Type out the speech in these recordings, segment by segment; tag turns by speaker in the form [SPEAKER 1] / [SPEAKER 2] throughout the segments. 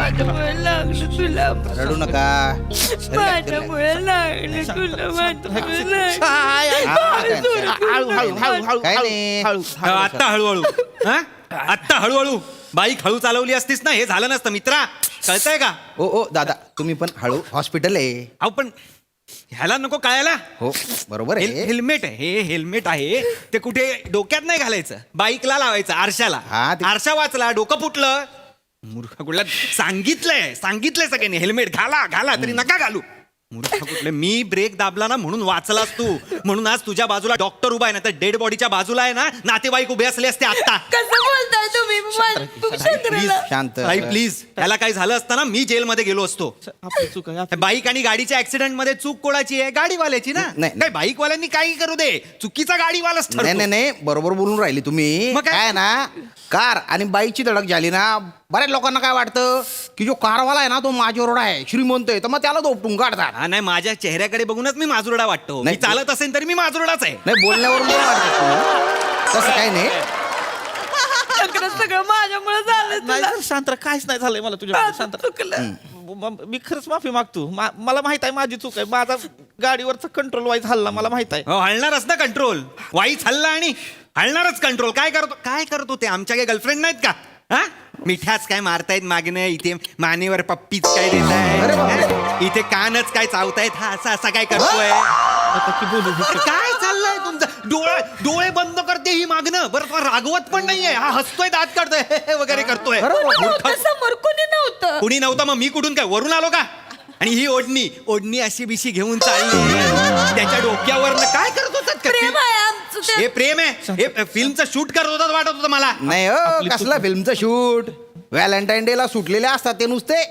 [SPEAKER 1] माझ्यामुळे लागलं तुला,
[SPEAKER 2] रडू नका.
[SPEAKER 1] माझ्यामुळे लागलं तुला, माझ्यामुळे लागलं.
[SPEAKER 2] काय नाही.
[SPEAKER 3] आत्ता हळूहळू हा आत्ता हळूहळू बाईक हळू चालवली असतीस ना हे झालं नसतं मित्रा. कळतंय का?
[SPEAKER 2] ओ दादा तुम्ही पण हळू, हॉस्पिटल आहे.
[SPEAKER 3] अहो पण ह्याला नको कळायला.
[SPEAKER 2] हो बरोबर आहे.
[SPEAKER 3] हेल्मेट आहे, हे हेल्मेट आहे ते कुठे डोक्यात नाही घालायचं, बाईकला लावायचं आरशाला. आरशा वाचला डोकं फुटलं मूर्ख कुठला. सांगितलंय सगळ्यांनी हेल्मेट घाला घाला तरी नका घालू. मूर्ख कुठले. मी ब्रेक दाबला ना म्हणून वाचलास तू, म्हणून आज तुझ्या बाजूला डॉक्टर उभा आहे ना तर डेड बॉडीच्या बाजूला आहे ना नातेवाईक उभे असले असते आता.
[SPEAKER 1] कसं बोलताय तुम्ही?
[SPEAKER 2] शांत.
[SPEAKER 3] प्लीज त्याला काही झालं असतं ना मी जेलमध्ये गेलो असतो.
[SPEAKER 4] आपली चूक आहे.
[SPEAKER 3] बाईक आणि गाडीच्या ऍक्सिडेंट मध्ये चूक कोणाची आहे? गाडीवाल्याची ना.
[SPEAKER 2] नाही.
[SPEAKER 3] काय बाईकवाल्यांनी काही करू दे, चुकीचा गाडीवालाच ठरतो.
[SPEAKER 2] नाही बरोबर बोलून राहिली तुम्ही.
[SPEAKER 3] मग काय?
[SPEAKER 2] काय ना कार आणि बाईकची धडक झाली ना बऱ्याच लोकांना काय वाटतं की जो कारवाला आहे ना तो माझ्यावर आहे, श्रीमंत आहे, तर मग त्याला दोपटून काढतात.
[SPEAKER 3] हा नाही माझ्या चेहऱ्याकडे बघूनच मी माजुरडा वाटतो. मी
[SPEAKER 2] नाही.
[SPEAKER 3] चालत असेल तरी मी माजुरडाच आहे.
[SPEAKER 2] नाही बोलण्यावरून बरं वाटतं तुम्हाला. तसं काही नाही.
[SPEAKER 1] सगळं माझ्यामुळे झालं
[SPEAKER 4] नाही
[SPEAKER 1] तुला.
[SPEAKER 4] सर, शांत राहा. काहीच नाही झालंय मला तुझ्या शांत राहा.
[SPEAKER 1] चुकलं.
[SPEAKER 4] मी खरंच माफी मागतो. मला माहित आहे माझी चूक आहे. माझा गाडीवरचा कंट्रोल वाईज हल्ला मला माहित आहे.
[SPEAKER 3] हो हलणारच ना कंट्रोल. वाईच हल्ला आणि हलणारच कंट्रोल. काय करतो ते? आमच्या काही गर्लफ्रेंड नाहीत का? हा मिठाच काय मारतायत मागणं, इथे मानेवर पप्पीच काय देतायत, इथे कानच काय चावतायत. हा असा काय करतोय? काय चाललंय तुमचं? डोळे बंद करते ही मागणं. बरं तुला रागवत पण नाहीये. हा हसतोय दात काढतोय वगैरे करतोय.
[SPEAKER 1] समोर कोणी नव्हतं.
[SPEAKER 3] कुणी नव्हतं मग मी कुठून काय वरून आलो का? आणि ही ओढणी अशी बिशी घेऊन चालली त्याच्या डोक्यावर काय करत होतात?
[SPEAKER 1] प्रेम आहे आमचं ते.
[SPEAKER 3] हे प्रेम आहे? हे फिल्मचं शूट करत होतात वाटत होतं मला.
[SPEAKER 2] नाही हो कसला फिल्मचं शूट. व्हॅलेंटाईन डे ला सुटलेले असतात ते नुसते.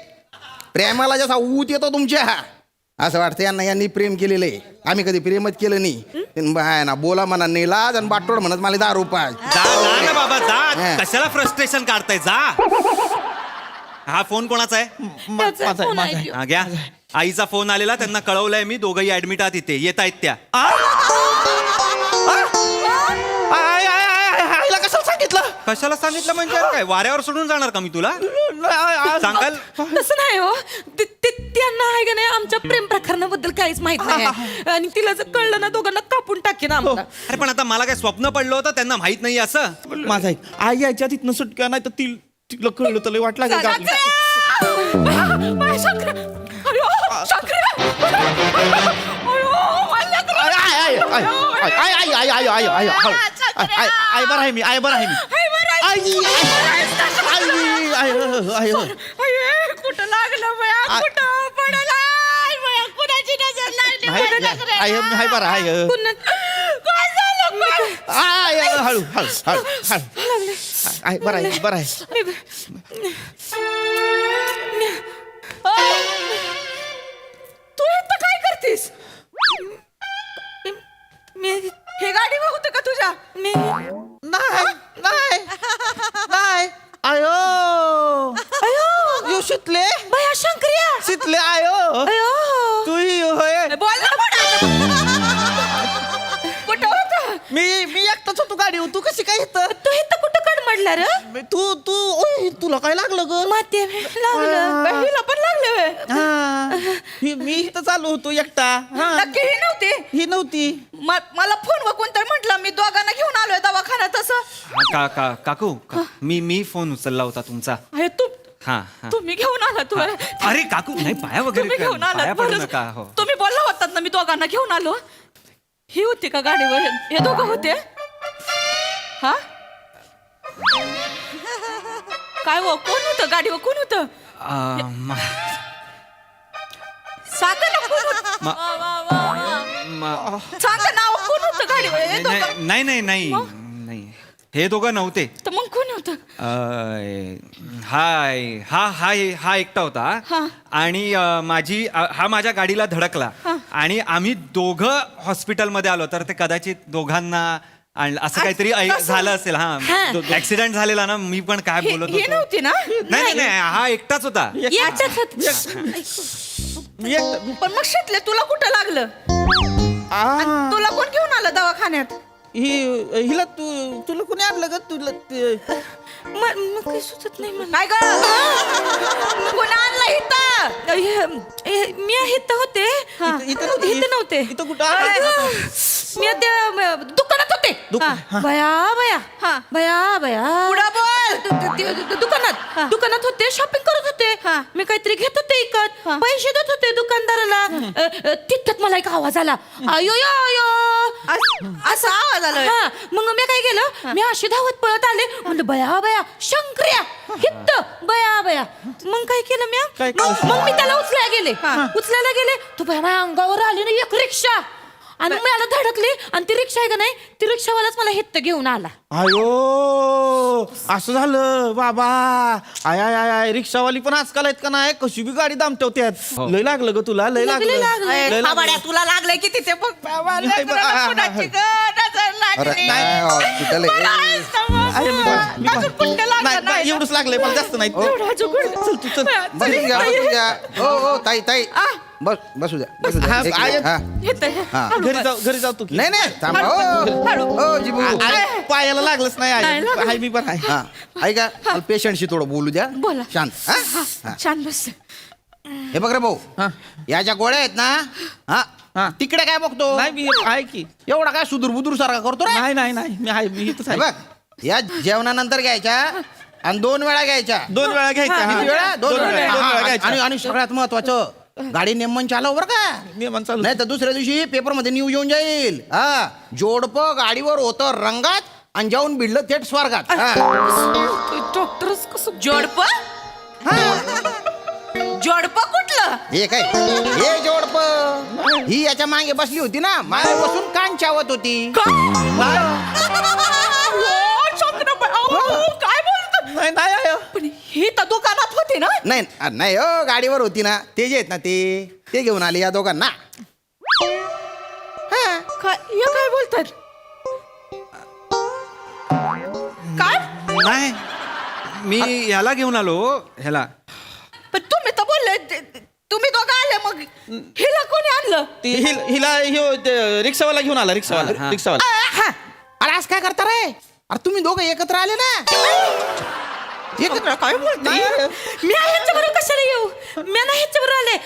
[SPEAKER 2] प्रेमाला जसा ऊत येतो तुमच्या असं वाटतं यांनी प्रेम केलेलं आहे. आम्ही कधी प्रेमच केलं नाही ना. बोला म्हणा नाही लाज आणि बाटोड म्हणत मला 10 रुपये.
[SPEAKER 3] जा ना बाबा जा. कशाला फ्रस्ट्रेशन काढताय? जा. हा फोन कोणाचा आहे?
[SPEAKER 1] त्याचा फोन आहे.
[SPEAKER 3] हा घ्या. आईचा फोन आलेला, त्यांना कळवलंय मी. दोघंही ऍडमिट आहात इथे. येत आहेत त्या.
[SPEAKER 4] आईला कशाला सांगितलं?
[SPEAKER 3] कशाला सांगितलं म्हणजे काय वाऱ्यावर सोडून जाणार का मी तुला? सांगाल
[SPEAKER 1] तसं नाही हो. त्यांना आहे का नाही आमच्या प्रेम प्रकरणाबद्दल काहीच माहित नाही. आणि तिला जर कळलं ना दोघांना कापून टाकेन आम्हाला.
[SPEAKER 3] अरे पण आता मला काय स्वप्न पडलं होतं त्यांना माहित नाही असं?
[SPEAKER 4] माझा ऐक. आई यायच्या तिथनं सुटका नाही तर तिला कळलं तर लय वाट लागेल का आपली? आई बरं आहे मी. आई बरं आहे मी.
[SPEAKER 1] कुठं लागलं बया? कुठं पडला बया? कुणाची नजर लागली?
[SPEAKER 4] हाय बरं आहे.
[SPEAKER 1] काय झालं पण?
[SPEAKER 4] हळू हळू हळू हळू. आई बरं आहे बरं आहे.
[SPEAKER 1] तू इथं काय करतीस? हे गाडी होतं का तुझ्या?
[SPEAKER 4] नाही आयो शितले
[SPEAKER 1] बया शंकर्या.
[SPEAKER 4] शितले आयो
[SPEAKER 1] अयो
[SPEAKER 4] तू होय.
[SPEAKER 1] बोल ना कुठं होतं?
[SPEAKER 4] मी एकटाच होतो गाडी. तू कशी काय इथं?
[SPEAKER 1] तू इथं कुठं कडमडला रे?
[SPEAKER 4] तू ओय तुला काय लागलं ग?
[SPEAKER 1] माती लागलं. हिला पण लागलं व्हय?
[SPEAKER 4] हा. मी इथं चालू होतो एकटा.
[SPEAKER 1] नक्की ही नव्हती?
[SPEAKER 4] ही नव्हती.
[SPEAKER 1] मला फोन वर कोणतरी म्हटलं मी दोघांना घेऊन आलोय दवाखान्यात. तसं
[SPEAKER 3] काकू मी फोन उचलला होता तुमचा.
[SPEAKER 1] अरे
[SPEAKER 3] हा
[SPEAKER 1] तुम्ही घेऊन आला तू?
[SPEAKER 3] अरे काकू नाही पाया
[SPEAKER 1] तुम्ही
[SPEAKER 3] वगैरे
[SPEAKER 1] घेऊन आला
[SPEAKER 3] पाया पडू नका. हो
[SPEAKER 1] तुम्ही बोलला होतात ना मी दोघांना घेऊन आलो. ही होती का गाडीवर? हे दोघं होते? हा काय हो? कोण होतं गाडीवर? कोण होतं? सांगा ना कोण होतं? सांगा नाव. कोण होतं गाडीवर? हे दोघं?
[SPEAKER 3] नाही हे दोघं नव्हते.
[SPEAKER 1] तर मग कोण होतं?
[SPEAKER 3] हा एकटा होता. आणि हा माझ्या गाडीला धडकला आणि आम्ही दोघं हॉस्पिटलमध्ये आलो. तर ते कदाचित दोघांना असं काहीतरी झालं असेल. हा ऍक्सिडेंट झालेला ना. मी पण काय बोलत
[SPEAKER 1] ही
[SPEAKER 3] होतो.
[SPEAKER 1] नव्हती ना?
[SPEAKER 3] नाही हा एकटाच होता.
[SPEAKER 1] पण मग शितले तुला कुठं लागलं? आणि तुला कोण घेऊन आलं दवाखान्यात?
[SPEAKER 4] हिला तुला कोणी आणलं ग? तुला
[SPEAKER 1] मग काही सुचत नाही मला.
[SPEAKER 5] काय ग पुन्हा आणला इथं
[SPEAKER 1] मी इथं होते. इथं नव्हते.
[SPEAKER 4] इथं कुठं आहे?
[SPEAKER 1] अगं, मी त्या दुकानात होते. बया बया
[SPEAKER 5] हा.
[SPEAKER 1] बया बया
[SPEAKER 5] पुढं बोल.
[SPEAKER 1] दुकानात होते. शॉपिंग करत होते. मी काहीतरी घेत होते इकत. पैसे देत होते दुकानदाराला. तिथं मला एक आवाज आला. अयो यो यो
[SPEAKER 5] असा आवाज आला.
[SPEAKER 1] हा, मग मी काय केलं, मी अशी धावत पळत आले. म्हणलं बया बया शंकर्या हित्त बया बया. मग काय केलं मी,
[SPEAKER 4] काय
[SPEAKER 1] मग मी त्याला उचलायला गेले. तो बया माझ्या अंगावर आली ना एक रिक्षा आणि मला धडकली. आणि ती रिक्षा आहे का नाही, ती रिक्षावालाच मला हित्त घेऊन आला.
[SPEAKER 4] अयो असं झालं बाबा. आय आय आय आय रिक्षावाली पण आजकाल आहेत का नाही, कशी बी गाडी दामटवत्यात. लय लागलं ग तुला, लय लागलं.
[SPEAKER 1] लय लागलं.
[SPEAKER 4] लय लागलं.
[SPEAKER 5] खाबाड्या तुला लागलंय की तिथे बघ बाबा,
[SPEAKER 4] नाही, बघ,
[SPEAKER 5] कुणाची ग नजर लागली.
[SPEAKER 2] हॉस्पिटल आहे.
[SPEAKER 4] अरे, मी बरं, मी बरं.
[SPEAKER 5] अजून कुठं लागलं
[SPEAKER 4] नाही, नाही, एवढंच लागलंय मला, जास्त नाही. चल तू चल.
[SPEAKER 2] बसून घ्या. हो ताई बसू द्या.
[SPEAKER 4] हा,
[SPEAKER 2] एक
[SPEAKER 4] आहे.
[SPEAKER 2] मिनिट. हा. हा.
[SPEAKER 4] घरी जाऊ तू की.
[SPEAKER 2] नाही थांबा. हो जिबू.
[SPEAKER 4] अरे, पायाला लागलंच नाही
[SPEAKER 1] नाही
[SPEAKER 4] आहे.
[SPEAKER 1] लागलं.
[SPEAKER 4] आहे मी बरं आहे.
[SPEAKER 2] हा ऐका मला पेशंटशी थोडं बोलू द्या.
[SPEAKER 1] बोला.
[SPEAKER 2] शांत. हा?
[SPEAKER 1] छान बस.
[SPEAKER 2] हे बघ रे भाऊ,
[SPEAKER 4] हा.
[SPEAKER 2] याच्या गोळ्या आहेत ना.
[SPEAKER 4] हा.
[SPEAKER 2] हा तिकडे काय बघतो,
[SPEAKER 4] नाही मी आहे की.
[SPEAKER 2] एवढा काय सुदूर बुदूर सारखा करतो रे.
[SPEAKER 4] नाही नाही नाही मी आहे, मी इथंच
[SPEAKER 2] हे
[SPEAKER 4] आहे.
[SPEAKER 2] बघ या जेवणानंतर घ्यायच्या आणि 2 वेळा घ्यायच्या.
[SPEAKER 4] 2 वेळा घ्यायच्या. हा.
[SPEAKER 2] किती वेळा? 2
[SPEAKER 4] दोन
[SPEAKER 2] वेळा.
[SPEAKER 4] वेळा
[SPEAKER 2] हा,
[SPEAKER 4] घ्यायच्या.
[SPEAKER 2] आणि सगळ्यात महत्वाचं, गाडी नेमन चालव बरं का.
[SPEAKER 4] नियमन चालू.
[SPEAKER 2] नाही तर दुसऱ्या दिवशी पेपर मध्ये न्यूज येऊन जाईल. हा जोडपं गाडीवर होतं रंगात आणि जाऊन भिडलं थेट स्वर्गात. हा.
[SPEAKER 1] डॉक्टरच कसं
[SPEAKER 5] जोडप जोडप कुठलं?
[SPEAKER 2] हे काय हे जोडपं ही याच्या मागे बसली होती ना, मागे बसून कान चावत होती.
[SPEAKER 5] काय बोलतो?
[SPEAKER 4] नाही नाही आहे.
[SPEAKER 5] पण ही तर दुकानात होती ना.
[SPEAKER 2] नाही हो गाडीवर होती ना. ते जे आहेत ना ते घेऊन आले या दोघांना.
[SPEAKER 1] काय बोलतात.
[SPEAKER 5] काय?
[SPEAKER 3] नाही मी ह्याला घेऊन आलो. ह्याला
[SPEAKER 5] पण तुम्ही तर बोलले तुम्ही दोघं आले, मग हिला कोणी आणलं?
[SPEAKER 4] ती हिला रिक्षावाला घेऊन आला.
[SPEAKER 3] हा.
[SPEAKER 4] रिक्षावाला.
[SPEAKER 2] अरे आज काय करता रे. अरे तुम्ही दोघं एकत्र आले ना.
[SPEAKER 5] एकत्र काय बोलते?
[SPEAKER 1] मी ह्याच्याबरोबर कशाला येऊ. मी नाही ह्याच्याबरोबर आले.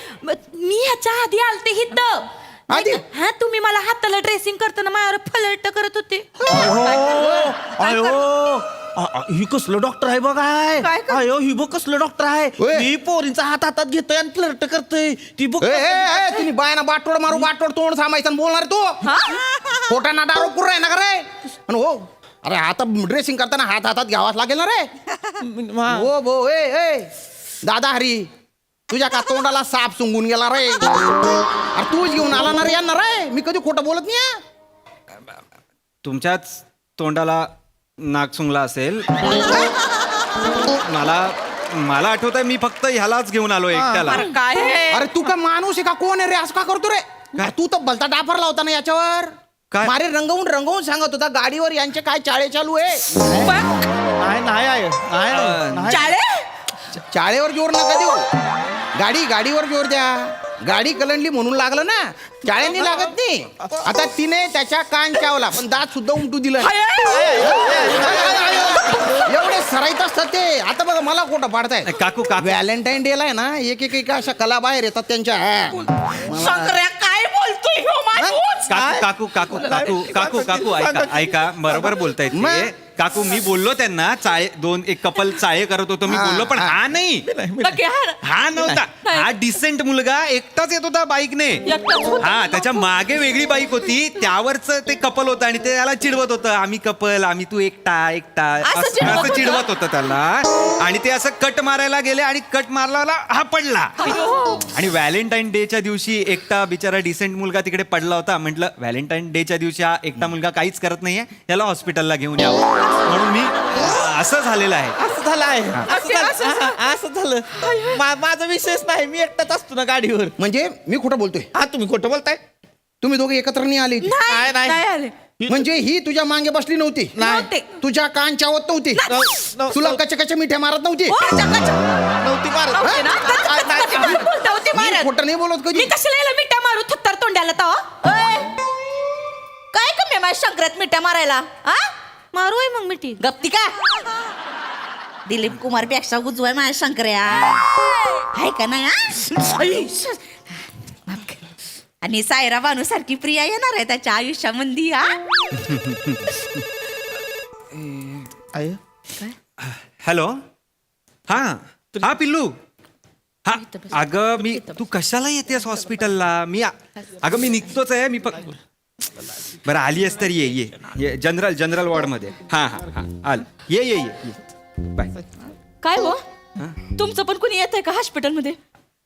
[SPEAKER 1] मी ह्याच्या आधी आलते हित.
[SPEAKER 2] आधी?
[SPEAKER 1] हा तुम्ही मला हाताला ड्रेसिंग करताना माझ्यावर फलट करत होते.
[SPEAKER 4] अयो ही कसलं डॉक्टर आहे बघाय.
[SPEAKER 5] काय कर-
[SPEAKER 4] अयो ही बघ कसलं डॉक्टर आहे.
[SPEAKER 2] होय.
[SPEAKER 4] ही पोरींचा हातात घेतोय आणि फ्लर्ट करतोय. ती बघ.
[SPEAKER 2] तुम्ही बायाना बाटोड मारू बाटोड तोंड थांबायचं आणि बोलणार तू. पोटांना दारू पुर आहे ना का रे. आणि हो अरे आता ड्रेसिंग करताना हातात घ्यावाच लागेल ना रे. हो भो ए दादा हरी, तुझ्या का तोंडाला साप सुंगून गेला रे. अरे तूच घेऊन आला ना रे यांना रे. मी कधी खोटं बोलत नाही.
[SPEAKER 3] तुमच्याच तोंडाला नाक सुंगला असेल. मला आठवत आहे मी फक्त ह्यालाच घेऊन आलो एकट्याला.
[SPEAKER 5] अरे काय हे?
[SPEAKER 2] अरे तू का माणूस आहे का कोण आहे रे. असं का करतो रे. अरे तू तर भलता डाफरला होता ना याच्यावर.
[SPEAKER 3] काय?
[SPEAKER 2] मारे रंगवून सांगत होता गाडीवर यांचे काय चाळे चालू आहे.
[SPEAKER 4] नाही नाही आहे. नाही.
[SPEAKER 5] चाळे?
[SPEAKER 2] चाळेवर जोर नका देऊ. गाडीवर जोर द्या. गाडी कलंडली म्हणून लागलं ना. चाळ्यांनी लागत नाही. आता तिने त्याच्या कान चावला पण दात सुद्धा उमटू दिलं नाही. एवढे सराईत असतात ते. आता बघा मला खोटं पाडताय.
[SPEAKER 3] काकू
[SPEAKER 2] व्हॅलेंटाईन डे ला आहे ना एक अशा कला बाहेर येतात त्यांच्या.
[SPEAKER 5] शंकर्या काय बोलतोय ह्यो माणूस?
[SPEAKER 3] काकू ऐका बरोबर बोलतायत ते.
[SPEAKER 2] मग?
[SPEAKER 3] काकू मी बोललो त्यांना एक कपल चाळे करत होतो मी बोललो, पण हा नाही.
[SPEAKER 5] नक्की
[SPEAKER 3] हा नव्हता. हा डिसेंट मुलगा एकटाच येत होता बाईकने.
[SPEAKER 5] एकटाच होता?
[SPEAKER 3] हा त्याच्या मागे वेगळी बाईक होती, त्यावरच ते कपल होतं आणि ते त्याला चिडवत होतं. आम्ही कपल, आम्ही तू एकटा
[SPEAKER 5] असं चिडवत
[SPEAKER 3] असं
[SPEAKER 5] होतं?
[SPEAKER 3] चिडवत होतं त्याला. आणि ते असं कट मारायला गेले आणि कट मारला हा पडला. आणि व्हॅलेंटाईन डेच्या दिवशी एकटा बिचारा डिसेंट मुलगा तिकडे पडला होता. म्हटलं व्हॅलेंटाईन डेच्या दिवशी हा एकटा मुलगा काहीच करत नाहीये, याला हॉस्पिटलला घेऊन यावं. म्हणून मी असं झालेलं आहे.
[SPEAKER 4] असं झालं आहे. असं झालं. माझा विषयच नाही. मी एकटाच असतो ना गाडीवर.
[SPEAKER 2] म्हणजे मी खोटं बोलतोय.
[SPEAKER 4] हा तुम्ही खोटं बोलताय.
[SPEAKER 2] तुम्ही दोघे एकत्र नाही आले.
[SPEAKER 4] नाही, नाही.
[SPEAKER 5] नाही आले.
[SPEAKER 2] म्हणजे ही तुझ्या मागे बसली नव्हती.
[SPEAKER 5] नव्हते.
[SPEAKER 2] तुझ्या कान चावत नव्हती.
[SPEAKER 4] नव्हती.
[SPEAKER 2] तुला कच्च्या मिठ्या मारत नव्हती.
[SPEAKER 4] नव्हती मारत.
[SPEAKER 5] नव्हते ना?
[SPEAKER 4] नाही,
[SPEAKER 5] बोलता होती
[SPEAKER 2] मी
[SPEAKER 5] मारत.
[SPEAKER 2] खोटं नाही बोलत
[SPEAKER 5] मी
[SPEAKER 2] कधी.
[SPEAKER 5] कशाला याला मिठ्या मारू थत्तर तोंड्याला तवा? काय कमी आहे माझ्या शंकरात मिठ्या मारायला? हा
[SPEAKER 1] मारू आहे मग मिठी.
[SPEAKER 5] गप्ती का? दिलीप कुमार पेक्षा उजवाय माझ्या शंकर्या आहे का नाही माफ कर. आणि सायरा बानू सारखी प्रिया येणार आहे त्याच्या आयुष्यामध्ये
[SPEAKER 4] आय
[SPEAKER 3] हॅलो हा हा पिल्लू हा अगं मी तू कशाला येतेस हॉस्पिटलला अगं मी निघतोच आहे मी बरं आली आहेस तर ये जनरल वॉर्डमध्ये हा हा हा आल ये बाय
[SPEAKER 1] काय हो तुमचं पण कोणी येत आहे का हॉस्पिटलमध्ये?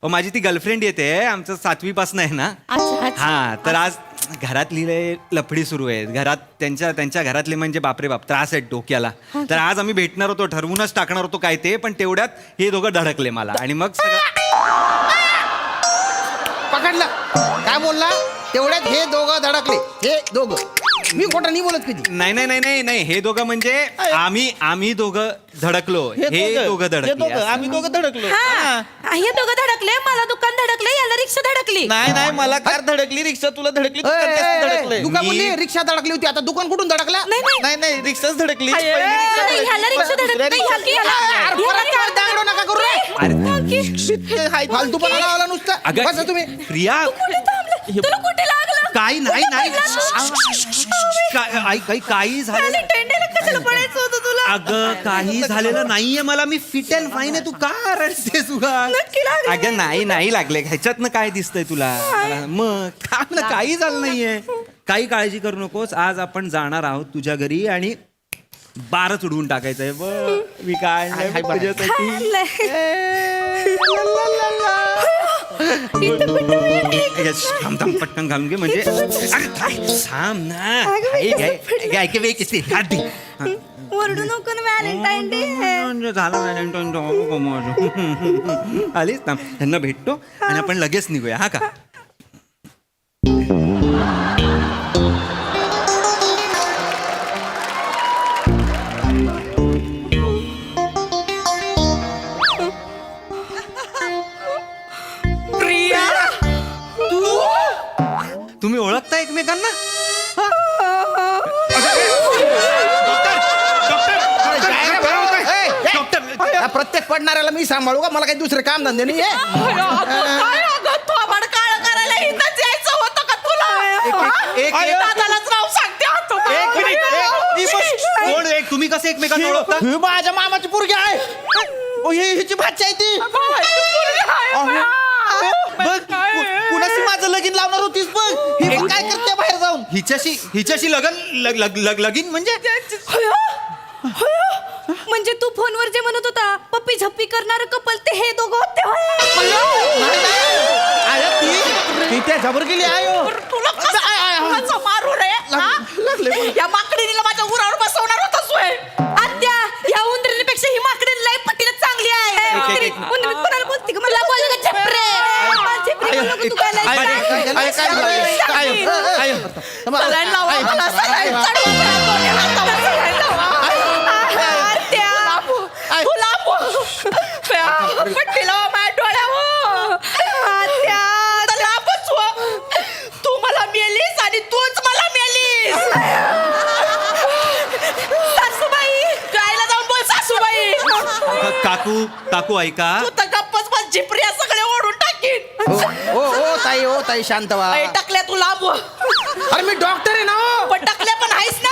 [SPEAKER 3] माझी ती गर्लफ्रेंड येते आमचं 7वी पासून आहे ना.
[SPEAKER 1] अच्छा अच्छा.
[SPEAKER 3] हा तर आज घरातली लय लफडी सुरू आहे घरात त्यांच्या घरातले म्हणजे बापरे बाप त्रास आहेत डोक्याला. तर आज आम्ही भेटणार होतो ठरवूनच टाकणार होतो काय ते पण तेवढ्यात हे दोघं धडकले मला आणि मग
[SPEAKER 2] पकडलं काय बोलला तेवढ्यात हे दोघं धडकले हे दोघं मी खोटं नाही बोलत कधी.
[SPEAKER 3] नाही हे दोघं म्हणजे आम्ही दोघं धडकलो हे दोघं धडकले
[SPEAKER 4] आम्ही दोघं धडकलो
[SPEAKER 1] हा हे दोघं धडकले मला दुकान धडकले याला रिक्षा धडकली.
[SPEAKER 4] नाही मला कार धडकली रिक्षा तुला धडकली दुकान कसं धडकलंय?
[SPEAKER 2] दुकान बोलली रिक्षा धडकली होती आता दुकान कुठून धडकला?
[SPEAKER 4] नाही रिक्षाच धडकली
[SPEAKER 1] नाही, ह्याला रिक्षा धडकली नाही,
[SPEAKER 2] दांगडो नका करू रे फालतू पण आला नुसतं बसा तुम्ही.
[SPEAKER 3] प्रिया
[SPEAKER 1] तुला कुठे लागलं?
[SPEAKER 3] काही नाही काही झालं
[SPEAKER 1] कशाला पडायचं होतं तुला?
[SPEAKER 3] अगं काही झालेलं नाहीये मला मी फिट अँड फाईन आहे तू का रडतेस
[SPEAKER 1] नक्की लागलं.
[SPEAKER 3] अगं नाही लागले ह्याच्यातनं काय दिसतंय तुला मग आपलं काही झालं नाहीये काही काळजी करू नकोस आज आपण जाणार आहोत तुझ्या घरी आणि बारच उडवून टाकायचंय मी काय नाही थांब पटकन घालून घे म्हणजे अरे थांब ना ऐके वे किती
[SPEAKER 1] ओरडू नको ना व्हॅलेंटाईन डे.
[SPEAKER 3] झाला आलीच ना त्यांना भेटतो आणि आपण लगेच निघूया हा का.
[SPEAKER 1] प्रिया
[SPEAKER 3] तुम्ही ओळखता एकमेकांना
[SPEAKER 2] या प्रत्येक पडणाऱ्याला मी सांभाळू का मला काही दुसरे काम धंदे नाही
[SPEAKER 5] काय अगं थोबाड काळं करायला इथंच यायचं होतं का तुला दादालाच नाव सांगते आता.
[SPEAKER 3] तुम्ही कसे एकमेकांना ओळखता
[SPEAKER 4] ही माझ्या मामाची पोरगी आहे हिची भाची आहे ती कुणाशी माझं लगीन लावणार होतीस बघ ही पण काय करते बाहेर जाऊन
[SPEAKER 3] हिच्याशी लगीन म्हणजे
[SPEAKER 1] म्हणजे तू फोनवर जे म्हणत होता पप्पी झप्पी करणार कपल ते हे दोघं होते
[SPEAKER 4] ती त्याच्यावर गेली आयो
[SPEAKER 5] तुला कसं मारू रे या माकडीला माझ्या उरावर बसवणार होता सोय.
[SPEAKER 1] आत्या या उंदरीपेक्षा ही माकडी लय पटीला चांगली आहे. उंदरी कोणाला बोलते का मला बोल का झपरे झपरे बोलू का तू काय लय
[SPEAKER 5] सलाईन लावा मला सलाईन चढवा मला दोन्ही हातावर सलाईन लावा. आत्या तुला पट्टी लावा माझ्या डोळ्यावर. आत्या तुला बसवा तू मला मेलीस आणि तूच मला मेलीस. सासूबाई गायला जाऊन बोल सासूबाई.
[SPEAKER 3] काकू ऐका
[SPEAKER 5] तू तर गप्पच बस झिपऱ्या सगळे ओढून टाकीन.
[SPEAKER 2] ओ ताई शांत व्हा.
[SPEAKER 5] टाकल्या तू लांब
[SPEAKER 2] अरे मी डॉक्टर आहे ना
[SPEAKER 5] पण टाकल्या पण आहेस ना.